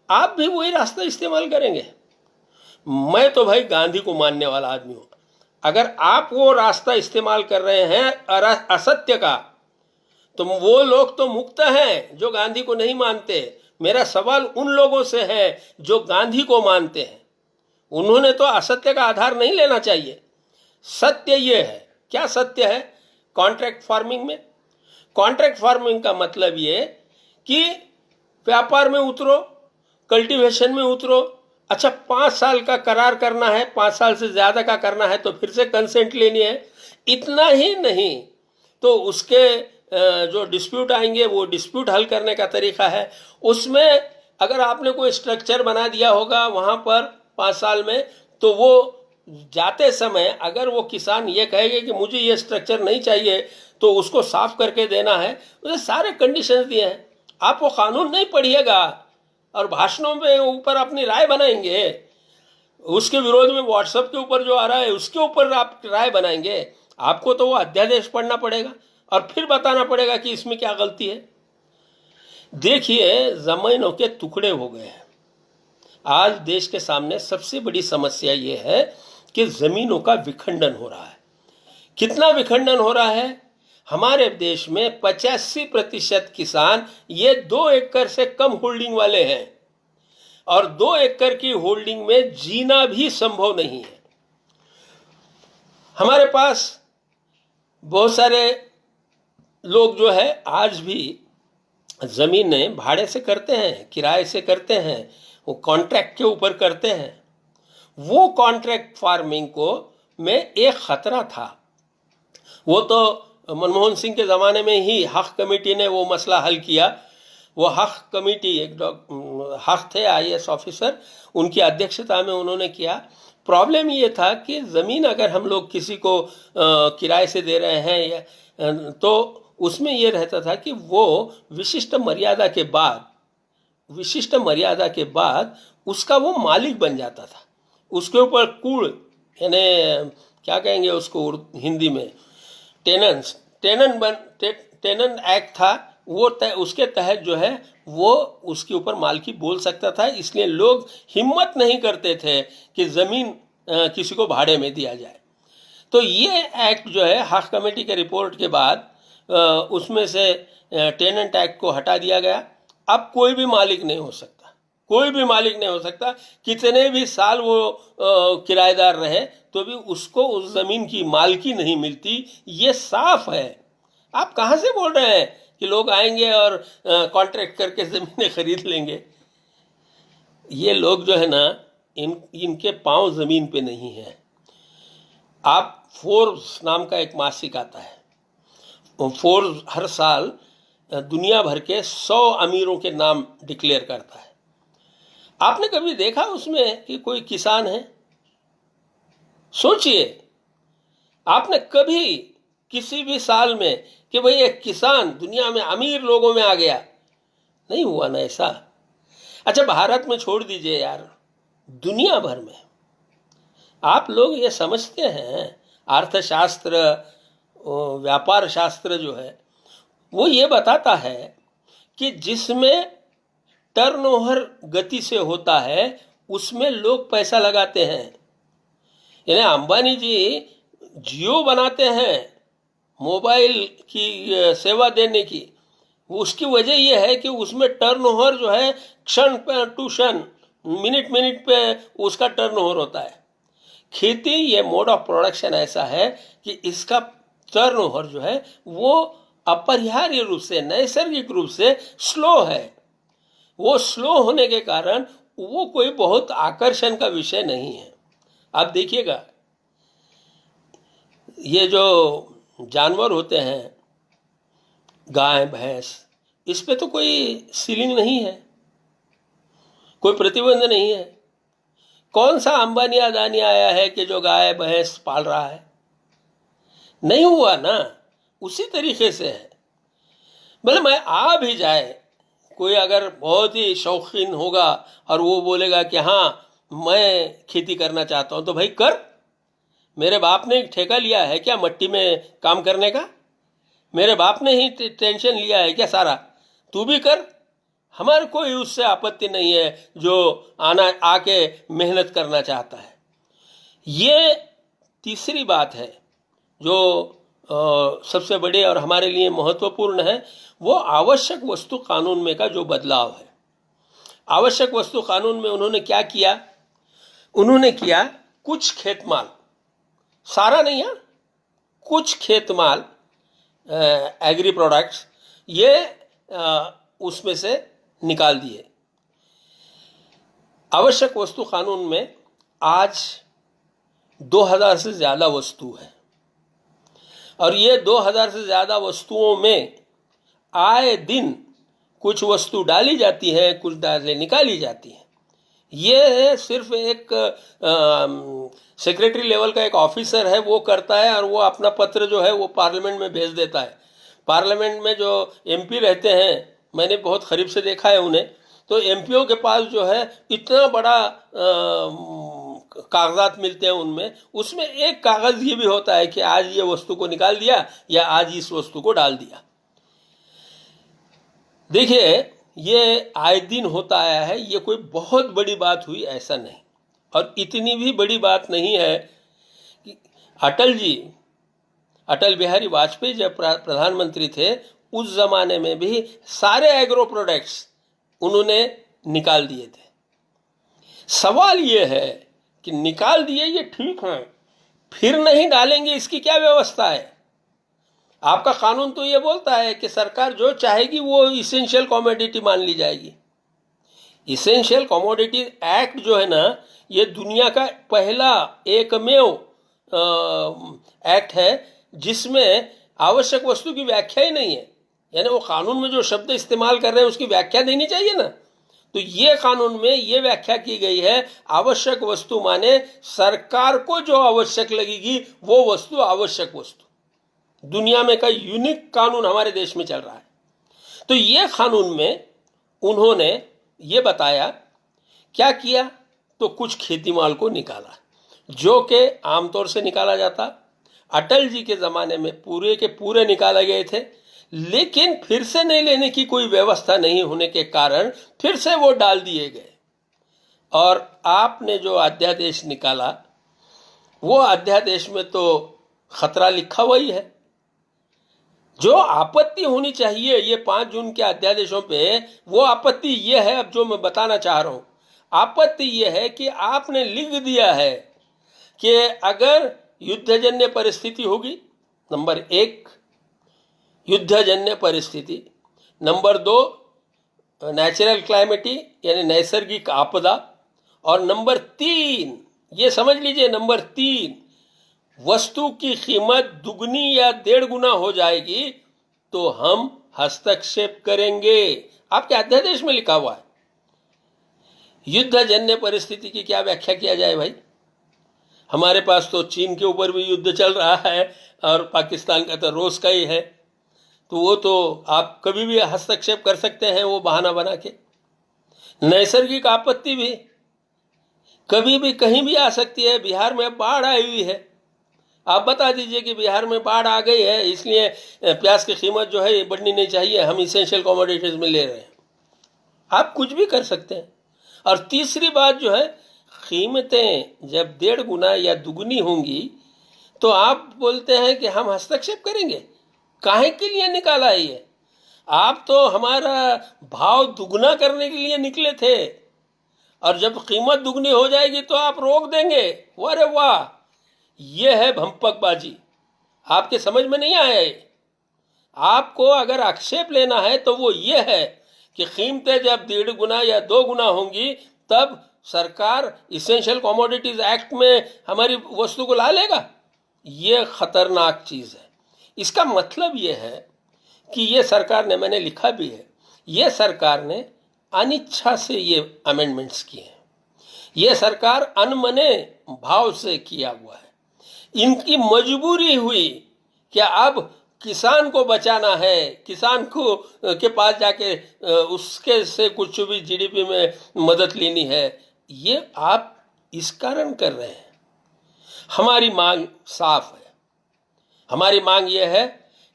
आप भी वही रास्ता इस्तेमाल करेंगे? मैं तो भाई गांधी को मानने वाला आदमी हूँ। अगर आप वो रास्ता इस्तेमाल कर रहे हैं असत्य का, तो वो लोग तो मुक्त हैं जो गांधी को नहीं मानते। मेरा सवाल उन लोगों से है जो गांधी को मानते हैं। उन्होंने तो असत्य का आधार नहीं लेना चाहिए। सत्य ये है। क्या सत्य है कॉन्ट्रैक्ट फार्मिंग में? कॉन्ट्रैक्ट फार्मिंग का मतलब ये कि व्यापार में उतरो, कल्टीवेशन में उतरो। अच्छा, 5 साल का करार करना है, 5 साल से ज़्यादा का करना है तो फिर से कंसेंट लेनी है। इतना ही नहीं तो उसके जो डिस्प्यूट आएंगे वो डिस्प्यूट हल करने का तरीका है। उसमें अगर आपने कोई स्ट्रक्चर बना दिया होगा वहाँ पर 5 साल में, तो वो जाते समय अगर वो किसान ये कहेगा कि मुझे ये स्ट्रक्चर नहीं चाहिए तो उसको साफ करके देना है। उसे सारे कंडीशंस दिए हैं। आप वो कानून नहीं पढ़िएगा और भाषणों में ऊपर अपनी राय बनाएंगे। उसके विरोध में व्हाट्सएप के ऊपर जो आ रहा है उसके ऊपर आप राय बनाएंगे। आपको तो वो अध्यादेश पढ़ना पड़ेगा और फिर बताना पड़ेगा कि इसमें क्या गलती है। देखिए, ज़मीनों के टुकड़े हो गए हैं। आज देश के सामने सबसे बड़ी समस्या ये है कि ज़मीनों का विखंडन हो रहा है। कितना विखंडन हो रहा है? हमारे देश में 85% किसान ये 2 एकड़ से कम होल्डिंग वाले हैं, और 2 एकड़ की होल्डिंग में जीना भी संभव नहीं है। हमारे पास बहुत सारे लोग जो है आज भी ज़मीनें भाड़े से करते हैं, किराए से करते हैं, वो कॉन्ट्रैक्ट के ऊपर करते हैं। वो कॉन्ट्रैक्ट फार्मिंग को में एक खतरा था। वो तो मनमोहन सिंह के ज़माने में ही हक़ कमेटी ने वो मसला हल किया। वो हक़ कमेटी, एक हक़ थे IAS ऑफिसर, उनकी अध्यक्षता में उन्होंने किया। प्रॉब्लम ये था कि ज़मीन अगर हम लोग किसी को किराए से दे रहे हैं तो उसमें ये रहता था कि वो विशिष्ट मर्यादा के बाद उसका वो मालिक बन जाता था। उसके ऊपर कूड़, यानी क्या कहेंगे उसको हिंदी में, टेनन एक्ट था, वो उसके तहत जो है वो उसके ऊपर मालिकी बोल सकता था। इसलिए लोग हिम्मत नहीं करते थे कि ज़मीन किसी को भाड़े में दिया जाए। तो ये एक्ट जो है हक़ कमेटी के रिपोर्ट के बाद उसमें से टेनेंट एक्ट को हटा दिया गया। अब कोई भी मालिक नहीं हो सकता, कितने भी साल वो किराएदार रहे तो भी उसको उस ज़मीन की मालिकी नहीं मिलती। ये साफ है। आप कहाँ से बोल रहे हैं कि लोग आएंगे और कॉन्ट्रैक्ट करके ज़मीनें खरीद लेंगे? ये लोग जो है ना, इनके पांव ज़मीन पे नहीं है। आप फोर्ब्स नाम का एक मासिक आता है, फोर्ब्स हर साल दुनिया भर के 100 अमीरों के नाम डिक्लेयर करता है। आपने कभी देखा उसमें कि कोई किसान है? सोचिए, आपने कभी किसी भी साल में कि भाई एक किसान दुनिया में अमीर लोगों में आ गया? नहीं हुआ ना ऐसा। अच्छा, भारत में छोड़ दीजिए यार, दुनिया भर में आप लोग ये समझते हैं, अर्थशास्त्र, व्यापार शास्त्र जो है वो ये बताता है कि जिसमें टर्नओवर गति से होता है उसमें लोग पैसा लगाते हैं। यानी अंबानी जी जियो बनाते हैं मोबाइल की सेवा देने की, उसकी वजह यह है कि उसमें टर्नओवर जो है क्षण टू क्षण, मिनट पे उसका टर्नओवर होता है। खेती, ये मोड ऑफ प्रोडक्शन ऐसा है कि इसका टर्नओवर जो है वो अपरिहार्य रूप से, नैसर्गिक रूप से स्लो है। वो स्लो होने के कारण वो कोई बहुत आकर्षण का विषय नहीं है। आप देखिएगा, ये जो जानवर होते हैं, गाय भैंस, इस पे तो कोई सीलिंग नहीं है, कोई प्रतिबंध नहीं है। कौन सा अंबानी अदानी आया है कि जो गाय भैंस पाल रहा है? नहीं हुआ ना। उसी तरीके से है। मतलब मैं आ भी जाए, कोई अगर बहुत ही शौकीन होगा और वो बोलेगा कि हाँ मैं खेती करना चाहता हूँ, तो भाई कर। मेरे बाप ने ठेका लिया है क्या मट्टी में काम करने का? मेरे बाप ने ही टेंशन लिया है क्या सारा? तू भी कर, हमारे कोई उससे आपत्ति नहीं है जो आके मेहनत करना चाहता है। ये तीसरी बात है जो सबसे बड़े और हमारे लिए महत्वपूर्ण है, वो आवश्यक वस्तु कानून में का जो बदलाव है। आवश्यक वस्तु कानून में उन्होंने क्या किया? उन्होंने किया कुछ खेतमाल, सारा नहीं है, कुछ खेतमाल, एग्री प्रोडक्ट्स, ये उसमें से निकाल दिए। आवश्यक वस्तु कानून में आज 2000 से ज़्यादा वस्तु है, और ये 2000 से ज़्यादा वस्तुओं में आए दिन कुछ वस्तु डाली जाती है, कुछ डालें निकाली जाती हैं। ये सिर्फ एक सेक्रेटरी लेवल का एक ऑफिसर है, वो करता है, और वो अपना पत्र जो है वो पार्लियामेंट में भेज देता है। पार्लियामेंट में जो एमपी रहते हैं, मैंने बहुत करीब से देखा है उन्हें, तो एमपीओ के पास जो है इतना बड़ा कागजात मिलते हैं उनमें, उसमें एक कागज ये भी होता है कि आज ये वस्तु को निकाल दिया या आज इस वस्तु को डाल दिया। देखिए, ये आए दिन होता आया है, ये कोई बहुत बड़ी बात हुई ऐसा नहीं, और इतनी भी बड़ी बात नहीं है कि अटल बिहारी वाजपेयी जब प्रधानमंत्री थे उस जमाने में भी सारे एग्रो प्रोडक्ट्स उन्होंने निकाल दिए थे। सवाल ये है कि निकाल दिए ये ठीक है, फिर नहीं डालेंगे इसकी क्या व्यवस्था है? आपका कानून तो ये बोलता है कि सरकार जो चाहेगी वो इसेंशियल कमोडिटी मान ली जाएगी। इसेंशियल कमोडिटी एक्ट जो है ना, ये दुनिया का पहला एकमेव एक्ट है जिसमें आवश्यक वस्तु की व्याख्या ही नहीं है। यानी वो कानून में जो शब्द इस्तेमाल कर रहे हैं उसकी व्याख्या देनी चाहिए ना। तो ये कानून में ये व्याख्या की गई है, आवश्यक वस्तु माने सरकार को जो आवश्यक लगेगी वो वस्तु आवश्यक वस्तु। दुनिया में का यूनिक कानून हमारे देश में चल रहा है। तो ये कानून में उन्होंने ये बताया, क्या किया तो कुछ खेती माल को निकाला जो कि आमतौर से निकाला जाता। अटल जी के ज़माने में पूरे के पूरे निकाले गए थे, लेकिन फिर से नहीं लेने की कोई व्यवस्था नहीं होने के कारण फिर से वो डाल दिए गए। और आपने जो अध्यादेश निकाला वो अध्यादेश में तो खतरा लिखा हुआ ही है। जो आपत्ति होनी चाहिए ये 5 जून के अध्यादेशों पे, वो आपत्ति ये है, अब जो मैं बताना चाह रहा हूं, आपत्ति ये है कि आपने लिख दिया है कि अगर युद्धजन्य परिस्थिति होगी, नंबर 1 युद्धजन्य परिस्थिति, नंबर 2 नेचुरल क्लाइमेटी यानी नैसर्गिक आपदा, और नंबर 3 ये समझ लीजिए, नंबर 3 वस्तु की कीमत दुगनी या 1.5 गुना हो जाएगी तो हम हस्तक्षेप करेंगे। आपके अध्यादेश में लिखा हुआ है। युद्धजन्य परिस्थिति की क्या व्याख्या किया जाए भाई? हमारे पास तो चीन के ऊपर भी युद्ध चल रहा है और पाकिस्तान का तो रोज का ही है, तो वो तो आप कभी भी हस्तक्षेप कर सकते हैं वो बहाना बना के। नैसर्गिक आपत्ति भी कभी भी कहीं भी आ सकती है। बिहार में बाढ़ आई हुई है, आप बता दीजिए कि बिहार में बाढ़ आ गई है इसलिए प्याज की कीमत जो है बढ़नी नहीं चाहिए, हम इसेंशियल कमोडिटीज में ले रहे हैं। आप कुछ भी कर सकते हैं। और तीसरी बात जो है, कीमतें जब 1.5 गुना या दुगनी होंगी तो आप बोलते हैं कि हम हस्तक्षेप करेंगे। काहे के लिए निकाला है ये? आप तो हमारा भाव दुगना करने के लिए निकले थे और जब कीमत दुगनी हो जाएगी तो आप रोक देंगे। अरे वाह, ये है भंपकबाजी। आपके समझ में नहीं आया है। आपको अगर आक्षेप लेना है तो वो ये है कि कीमतें जब 1.5 गुना या 2 गुना होंगी तब सरकार इसेंशियल कमोडिटीज एक्ट में हमारी वस्तु को ला लेगा। ये खतरनाक चीज है। इसका मतलब ये है कि ये सरकार ने, मैंने लिखा भी है, ये सरकार ने अनिच्छा से ये अमेंडमेंट्स किए हैं। ये सरकार अनमने भाव से किया हुआ है। इनकी मजबूरी हुई कि अब किसान को बचाना है, किसान को के पास जाके उसके से कुछ भी जीडीपी में मदद लेनी है। ये आप इस कारण कर रहे हैं। हमारी मांग साफ है। हमारी मांग ये है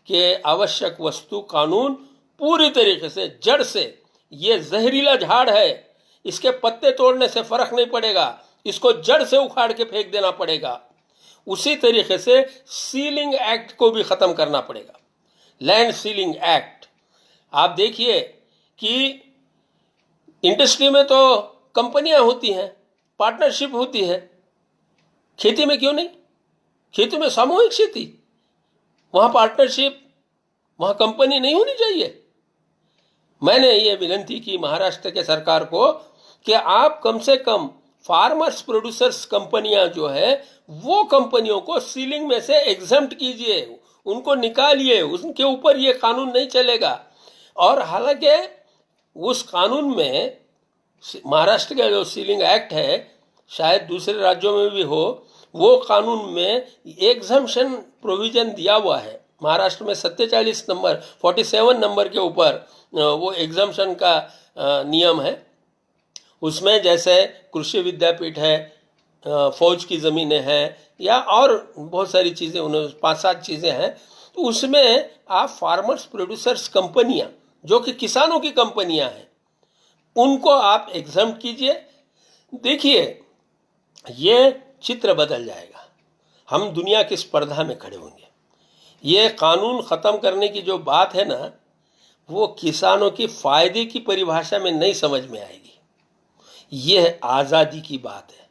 कि आवश्यक वस्तु कानून पूरी तरीके से जड़ से, ये जहरीला झाड़ है, इसके पत्ते तोड़ने से फर्क नहीं पड़ेगा, इसको जड़ से उखाड़ के फेंक देना पड़ेगा। उसी तरीके से सीलिंग एक्ट को भी खत्म करना पड़ेगा, लैंड सीलिंग एक्ट। आप देखिए कि इंडस्ट्री में तो कंपनियां होती हैं, पार्टनरशिप होती है, खेती में क्यों नहीं? खेती में सामूहिक खेती, वहां पार्टनरशिप, वहां कंपनी नहीं होनी चाहिए। मैंने ये विनती की महाराष्ट्र के सरकार को कि आप कम से कम फार्मर्स प्रोड्यूसर्स कंपनियां जो है वो कंपनियों को सीलिंग में से एग्जम्प्ट कीजिए, उनको निकालिए, उनके ऊपर ये कानून नहीं चलेगा। और हालांकि उस कानून में, महाराष्ट्र का जो सीलिंग एक्ट है, शायद दूसरे राज्यों में भी हो, वो कानून में एग्जम्पशन प्रोविजन दिया हुआ है। महाराष्ट्र में 47 नंबर के ऊपर वो एग्जम्पशन का नियम है। उसमें जैसे कृषि विद्यापीठ है, फौज की ज़मीनें हैं, या और बहुत सारी चीज़ें, उन्हें 5-7 चीज़ें हैं। तो उसमें आप फार्मर्स प्रोड्यूसर्स कंपनियां जो कि किसानों की कंपनियां हैं, उनको आप एग्जम्प्ट कीजिए। देखिए ये चित्र बदल जाएगा। हम दुनिया की स्पर्धा में खड़े होंगे। ये कानून ख़त्म करने की जो बात है ना, वो किसानों की फ़ायदे की परिभाषा में नहीं समझ में आएगी। ये आज़ादी की बात है।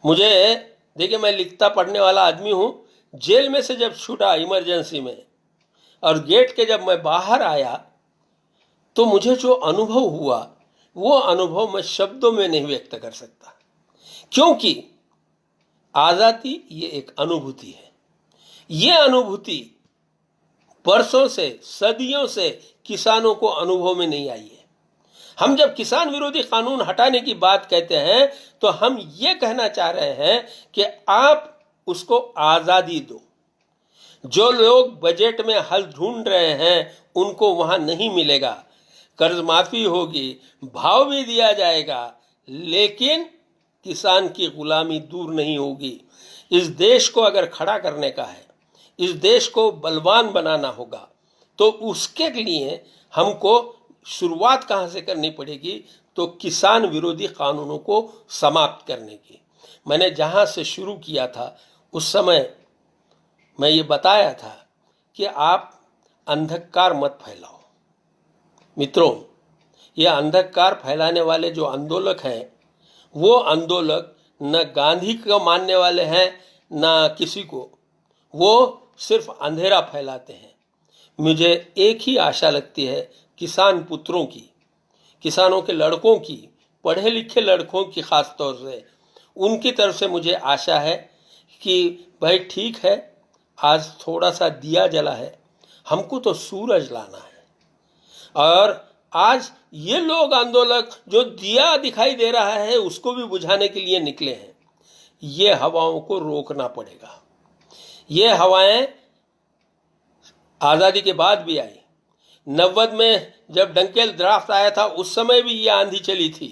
मुझे देखिए, मैं लिखता पढ़ने वाला आदमी हूँ। जेल में से जब छूटा इमरजेंसी में और गेट के जब मैं बाहर आया तो मुझे जो अनुभव हुआ वो अनुभव मैं शब्दों में नहीं व्यक्त कर सकता, क्योंकि आज़ादी ये एक अनुभूति है। ये अनुभूति वर्षों से, सदियों से किसानों को अनुभव में नहीं आई है। हम जब किसान विरोधी कानून हटाने की बात कहते हैं तो हम ये कहना चाह रहे हैं कि आप उसको आज़ादी दो। जो लोग बजट में हल ढूंढ रहे हैं उनको वहां नहीं मिलेगा। कर्ज माफी होगी, भाव भी दिया जाएगा, लेकिन किसान की गुलामी दूर नहीं होगी। इस देश को अगर खड़ा करने का है, इस देश को बलवान बनाना होगा, तो उसके लिए हमको शुरुआत कहाँ से करनी पड़ेगी? तो किसान विरोधी कानूनों को समाप्त करने की। मैंने जहाँ से शुरू किया था उस समय मैं ये बताया था कि आप अंधकार मत फैलाओ। मित्रों, ये अंधकार फैलाने वाले जो आंदोलक हैं, वो आंदोलक न गांधी को मानने वाले हैं न किसी को, वो सिर्फ अंधेरा फैलाते हैं। मुझे एक ही आशा लगती है किसान पुत्रों की, किसानों के लड़कों की, पढ़े लिखे लड़कों की, खास तौर से उनकी तरफ से मुझे आशा है कि भाई ठीक है, आज थोड़ा सा दिया जला है, हमको तो सूरज लाना है। और आज ये लोग आंदोलक जो दिया दिखाई दे रहा है उसको भी बुझाने के लिए निकले हैं। ये हवाओं को रोकना पड़ेगा। ये हवाएं आज़ादी के बाद भी आई। 90 में जब डंकेल ड्राफ्ट आया था उस समय भी ये आंधी चली थी,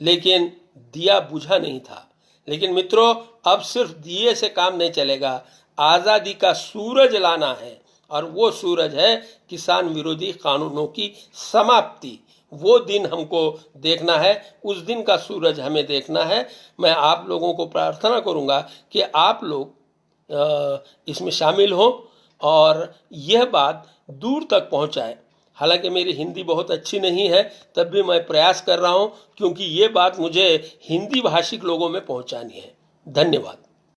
लेकिन दिया बुझा नहीं था। लेकिन मित्रों, अब सिर्फ दिए से काम नहीं चलेगा, आज़ादी का सूरज लाना है, और वो सूरज है किसान विरोधी कानूनों की समाप्ति। वो दिन हमको देखना है, उस दिन का सूरज हमें देखना है। मैं आप लोगों को प्रार्थना करूंगा कि आप लोग इसमें शामिल हों और यह बात दूर तक पहुंचाए। हालांकि मेरी हिंदी बहुत अच्छी नहीं है, तब भी मैं प्रयास कर रहा हूं, क्योंकि ये बात मुझे हिंदी भाषिक लोगों में पहुंचानी है। धन्यवाद।